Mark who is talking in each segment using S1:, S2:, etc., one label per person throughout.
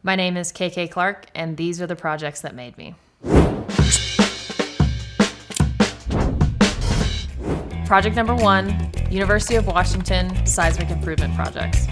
S1: My name is KK Clark, and these are the projects that made me. Project number 1, University of Washington Seismic Improvement Projects.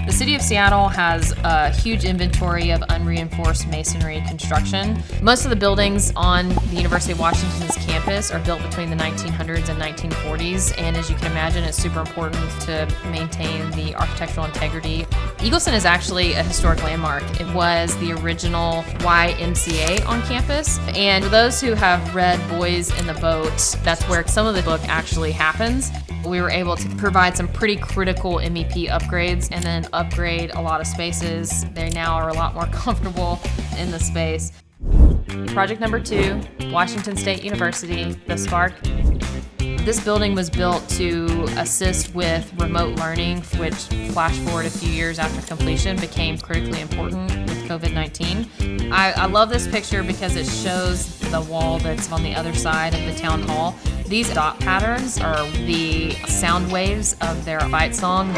S1: The City of Seattle has a huge inventory of unreinforced masonry construction. Most of the buildings on the University of Washington's campus are built between the 1900s and 1940s, and as you can imagine, it's super important to maintain the architectural integrity. Eagleson is actually a historic landmark. It was the original YMCA on campus, and for those who have read Boys in the Boat, that's where some of the book actually happens. We were able to provide some pretty critical MEP upgrades and then upgrade a lot of spaces. They now are a lot more comfortable in the space. Project number 2, Washington State University, The Spark. This building was built to assist with remote learning, which, flash forward a few years after completion, became critically important with COVID-19. I love this picture because it shows the wall that's on the other side of the town hall. These dot patterns are the sound waves of their fight song.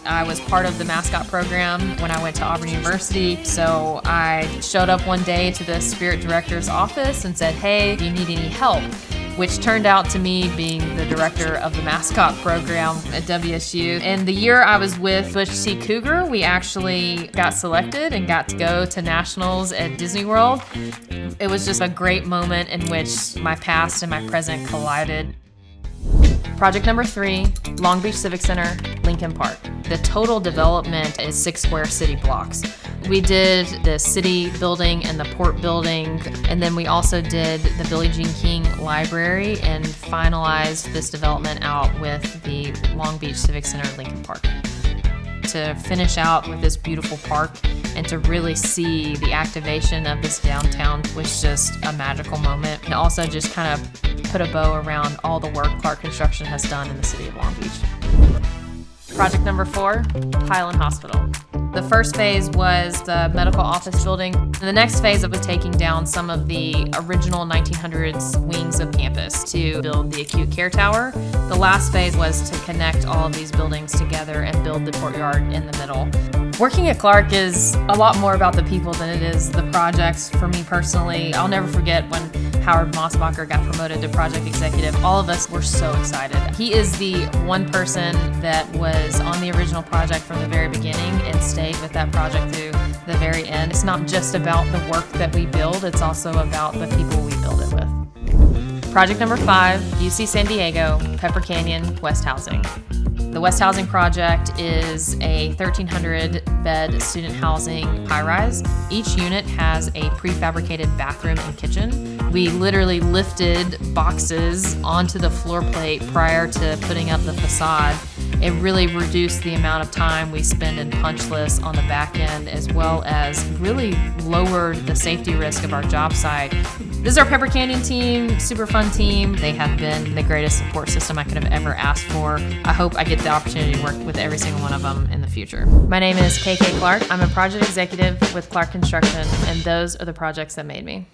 S1: I was part of the mascot program when I went to Auburn University, so I showed up one day to the spirit director's office and said, "Hey, do you need any help?" Which turned out to me being the director of the mascot program at WSU. And the year I was with Bush T. Cougar, we actually got selected and got to go to nationals at Disney World. It was just a great moment in which my past and my present collided. Project number 3, Long Beach Civic Center, Lincoln Park. The total development is 6 square city blocks. We did the city building and the port building, and then we also did the Billie Jean King Library and finalized this development out with the Long Beach Civic Center, Lincoln Park. To finish out with this beautiful park and to really see the activation of this downtown was just a magical moment. And also just kind of put a bow around all the work Clark Construction has done in the city of Long Beach. Project number 4, Highland Hospital. The first phase was the medical office building. And the next phase was taking down some of the original 1900s wings of campus to build the acute care tower. The last phase was to connect all of these buildings together and build the courtyard in the middle. Working at Clark is a lot more about the people than it is the projects for me personally. I'll never forget when Howard Mossbacher got promoted to project executive. All of us were so excited. He is the one person that was on the original project from the very beginning and stayed with that project through the very end. It's not just about the work that we build, it's also about the people we build it with. Project number 5, UC San Diego, Pepper Canyon, West Housing. The West Housing project is a 1,300-bed student housing high-rise. Each unit has a prefabricated bathroom and kitchen. We literally lifted boxes onto the floor plate prior to putting up the facade. It really reduced the amount of time we spend in punch lists on the back end, as well as really lowered the safety risk of our job site. This is our Pepper Canyon team, super fun team. They have been the greatest support system I could have ever asked for. I hope I get the opportunity to work with every single one of them in the future. My name is KK Clark. I'm a project executive with Clark Construction, and those are the projects that made me.